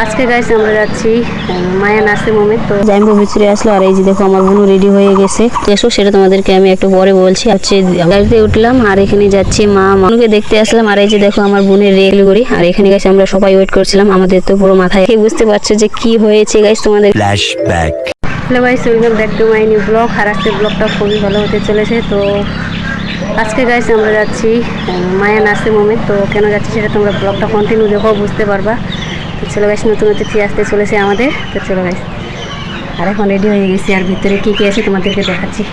আজকে গাইস আমরা যাচ্ছি মায়া নার্সিং হোমে। তো জাইম্বু ভিতরে আসলো আর এই যে দেখো আমার বোনও রেডি হয়ে গেছে। এসো সেটা তোমাদেরকে আমি একটু পরে বলছি। হচ্ছে গাড়িতে উঠলাম আর এখানে যাচ্ছি মা মানুকে দেখতে আসলাম। আর এই যে দেখো আমার বোনের রেল করি আর এখানে গাইস আমরা সবাই ওয়েট করছিলাম। আমাদের তো পুরো মাথায় বুঝতে পারছো যে কি হয়েছে গাইস তোমাদের flashback. Hello guys, welcome back to my new blog. আর আজকের ব্লগটা খুবই ভালো হতে চলেছে। তো আজকে গাইস আমরা যাচ্ছি মায়া নার্সিং হোমে। তো কেন যাচ্ছি সেটা তোমরা ব্লগটা কন্টিনিউ দেখো, বুঝতে পারবা। তো চলো গাইস, নতুন অতিথি আসতে চলেছে আমাদের। তো চলো গাইস, আর এখন রেডি হয়ে গেছি আর ভিতরে কী কী আছে তোমাদেরকে দেখাচ্ছি।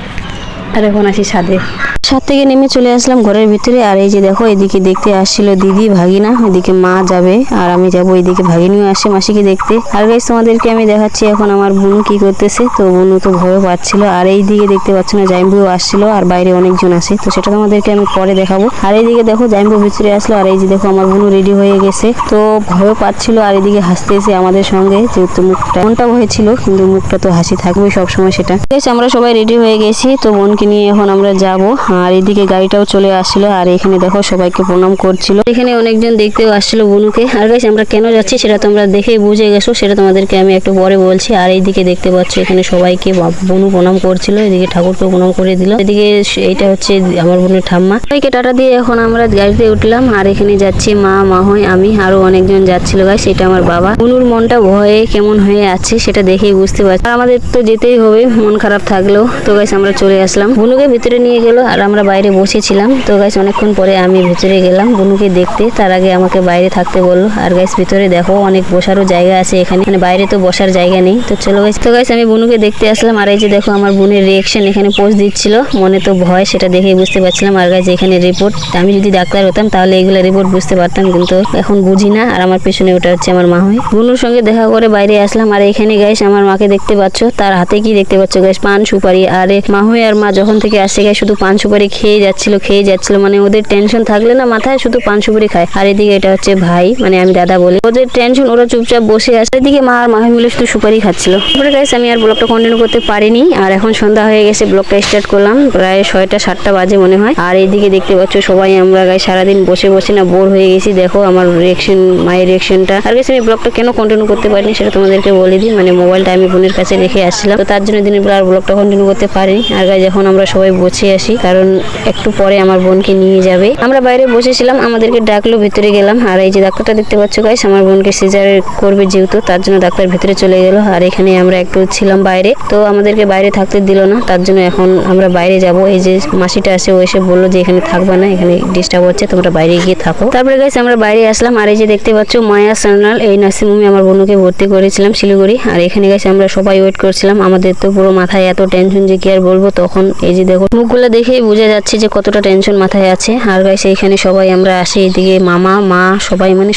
আর এখন আসি ছাদ থেকে নেমে চলে আসলাম ঘরের ভিতরে। আর এই যে দেখো এদিকে দেখতে আসছিল দিদি ভাগিনা, এদিকে মা যাবে আর আমি যাবো। এদিকে ভাগিনীও আসে মাসিকে দেখতে। আর গাইস তোমাদেরকে আমি দেখাচ্ছি এখন আমার বোনু কি করতেছে। তো বোনু তো ভয় পাচ্ছিল। আর এই দিকে দেখতে পাচ্ছ না জাইম্বুও আসছিল আর বাইরে অনেকজন আছে। তো সেটা তোমাদেরকে আমি পরে দেখাবো। আর এইদিকে দেখো জাইম্বু ভিতরে আসলো আর এই যে দেখো আমার বোনু রেডি হয়ে গেছে। তো ভয়ও পাচ্ছিল আর এদিকে হাসতেছে আমাদের সঙ্গে, যেহেতু মনটা ভয় ছিল কিন্তু মুখটা তো হাসি থাকবেই সবসময়। সেটা আমরা সবাই রেডি হয়ে গেছি। তো বোনকে নিয়ে এখন আমরা যাব। আর এদিকে গাড়িটাও চলে আসছিল আর এখানে দেখো সবাইকে প্রণাম করছিল। এখানে অনেকজন দেখতেও আসছিল বোনুকে। আর গাইস আমরা কেন যাচ্ছি সেটা তোমরা দেখেই বুঝে গেছো, সেটা তোমাদেরকে আমি একটু পরে বলছি। আর এইদিকে দেখতে পাচ্ছ এখানে সবাইকে বোনু প্রণাম করছিল, এদিকে ঠাকুরকে প্রণাম করে দিল। এদিকে এইটা হচ্ছে আমার বোনের ঠাম্মা। সবাইকে টাটা দিয়ে এখন আমরা গাড়িতে উঠলাম আর এখানে যাচ্ছি মা হয় আমি আরো অনেকজন যাচ্ছিল গাইস। এটা আমার বাবা। বোনুর মনটা ভয়ে কেমন হয়ে আছে সেটা দেখেই বুঝতে পারছি। আর আমাদের তো যেতেই হবে মন খারাপ থাকলেও। তো গাইস আমরা চলে আসলাম, বোনুকে ভিতরে নিয়ে গেল আর আমরা বাইরে বসেছিলাম। তো গাইস অনেকক্ষণ পরে আমি ভিতরে গেলাম বোনুকে দেখতে। তার আগে আমাকে বাইরে থাকতে বললো। আর গাইস ভিতরে দেখো অনেক বসারও জায়গা আছে এখানে, বাইরে তো বসার জায়গা নেই। তো চলো গাইস, তো গাইস আমি বোনুকে দেখতে আসলাম। আর এই যে দেখো আমার বোনের রিয়েকশন এখানে পোজ দিচ্ছিল, মনে তো ভয় সেটা দেখেই বুঝতে পারছিলাম। আর গাইস এখানে রিপোর্ট, আমি যদি ডাক্তার হতাম তাহলে এগুলো রিপোর্ট বুঝতে পারতাম, কিন্তু এখন বুঝি না। আর আমার পেছনে ওটা হচ্ছে আমার মা হয়। বোনুর সঙ্গে দেখা করে বাইরে আসলাম। আর এখানে গাইস আমার মাকে দেখতে পাচ্ছ, তার হাতে কি দেখতে পাচ্ছ গাইস, পান সুপারি। আর মা হয়ে আর মা যখন থেকে আসছে গাইস শুধু পান সুপারি খেয়ে যাচ্ছিল। মানে ওদের টেনশন থাকলে না মাথায় শুধু পান সুপারি খায়। আর এদিকে এটা হচ্ছে ভাই, মানে আমি দাদা বলি, ওদের টেনশন, ওরা চুপচাপ বসে আছে। এদিকে মা আর মা মিলে শুধু সুপারি খাচ্ছিল। তারপরে গাইস আমি আর ব্লগটা কন্টিনিউ করতে পারিনি। আর এখন সন্ধ্যা হয়ে গেছে, ব্লগটা স্টার্ট করলাম প্রায় 6টা-7টা বাজে মনে হয়। আর এইদিকে দেখতে পাচ্ছ সবাই আমরা গাইস সারাদিন বসে না বোর হয়ে গেছি। দেখো আমার রিয়েকশন, মায়ের রিয়েকশনটা। আর গাইস আমি ব্লগটা কেন কন্টিনিউ করতে পারিনি সেটা তোমাদেরকে বলে দিই। মানে মোবাইলটা আমি বোনের কাছে রেখে আসছিলাম, তো তার জন্য দিনের বেলা আর ব্লগটা কন্টিনিউ করতে পারিনি। আর গাইস এখন আমরা সবাই বসে আসি, কারণ একটু পরে আমার বোনকে নিয়ে যাবে। আমরা বাইরে বসেছিলাম, আমাদেরকে ডাকলো, ভিতরে গেলাম। আর এই যে ডাক্তারটা দেখতে পাচ্ছ গাইস, আমার বোনকে সিজার করবে যেহেতু, তার জন্য ডাক্তার ভিতরে চলে গেল। আর এখানে আমরা একটু ছিলাম বাইরে, তো আমাদেরকে বাইরে থাকতে দিল না, তার জন্য এখন আমরা বাইরে যাব। এই যে মাসিটা আসে, ও এসে বললো যে এখানে থাকবে না, এখানে ডিস্টার্ব হচ্ছে, তোমরা বাইরে গিয়ে থাকো। তারপরে গাইস আমরা বাইরে আসলাম। আর এই যে দেখতে পাচ্ছ মায়া সার্নাল, এই নার্সিংহোমে আমার বোনকে ভর্তি করেছিলাম শিলিগুড়ি। আর এখানে গাইস আমরা সবাই ওয়েট করছিলাম। আমাদের তো পুরো মাথায় এত টেনশন যে কি আর বলবো। তখন এই যে দেখো মুখগুলো দেখেই বোঝা যাচ্ছে যে কতটা টেনশন মাথায় আছে। আর গাইস এইখানে সবাই আমরা আসি, এদিকে মামা মা সবাই, মানে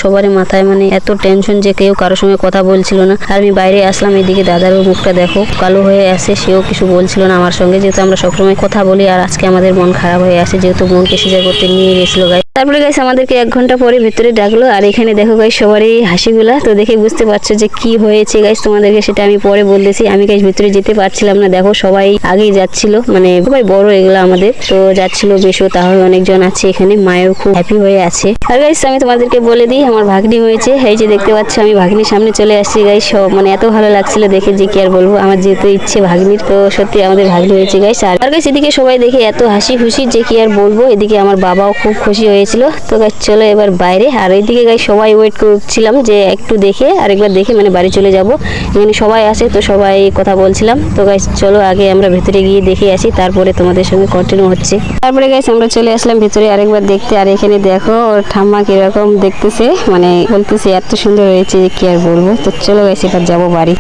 সবার মাথায় মানে এত টেনশন যে কেউ কারোর সঙ্গে কথা বলছিল না। আর আমি বাইরে আসলাম, এদিকে দাদারও মুখটা দেখো কালো হয়ে আসে, সেও কিছু বলছিল না আমার সঙ্গে, যেহেতু আমরা সবসময় কথা বলি। আর আজকে আমাদের মন খারাপ হয়ে আসে, যেহেতু বোনকে সিজার করতে নিয়ে গেছিল গাইস। তারপরে গাইস আমাদেরকে 1 ঘন্টা পরে ভিতরে ডাকলো। আর এখানে দেখো গাইস সবারই হাসিগুলা, তো দেখে বুঝতে পারছো যে কি হয়েছে গাইস। তোমাদেরকে সেটা আমি পরে বলতেছি। আমি গাইস ভিতরে যেতে পারছিলাম না, দেখো সবাই আগেই যাচ্ছিল, মানে সবাই বড় এগুলো আমাদের, তো যাচ্ছিল বেশও, তাহলে অনেকজন আছে এখানে। মায়ের খুব হ্যাপি হয়ে আছে। আর গাইস আমি তোমাদেরকে বলে দিই, আমার ভাগ্নি হয়েছে। এই যে দেখতে পাচ্ছ আমি ভাগ্নির সামনে চলে আসছি গাইস। সব মানে এত ভালো লাগছিল দেখে যে কি আর বলবো, আমার যেহেতু ইচ্ছে ভাগ্নির, তো সত্যি আমাদের ভাগ্নি হয়েছে গাইস। আর গাইস এদিকে সবাই দেখে এত হাসি খুশি যে কি আর বলবো। এদিকে আমার বাবাও খুব খুশি হয়েছিল। তো গাইস চলো এবার বাইরে। আর এইদিকে গাইস সবাই ওয়েট করছিলাম যে একটু দেখে আরেকবার দেখে মানে বাড়ি চলে যাব। এখানে সবাই আছে, তো সবাই কথা বলছিলাম। তো গাইস চলো আগে আমরা ভিতরে গিয়ে দেখে আসি, তারপরে তোমাদের সঙ্গে কন্টিনিউ হচ্ছে। তারপরে গাইস আমরা চলে আসলাম ভিতরে আরেকবার দেখতে। আর এখানে দেখো ওর ঠাম্মা কিরকম দেখতেছে, মানে বলতেছে এত সুন্দর হয়েছে যে কি আর বলবো। তো চলো গাইস এবার যাবো বাড়ি।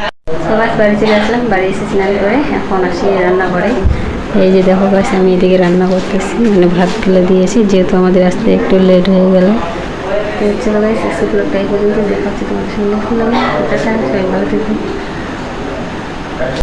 সবাই বাড়ি চলে আসলাম, বাড়ি এসে স্নান করে এখন আসি রান্না করে। এই যে দেখো গাইস আমি এদিকে রান্না করতেছি, মানে ভাত তুলে দিয়েছি, যেহেতু আমাদের আসতে একটু লেট হয়ে গেল। তো চলো গাইস ব্লগটা এই পর্যন্ত, দেখাচ্ছি তোমাদের সঙ্গে। সবাই ভালো থাকবে।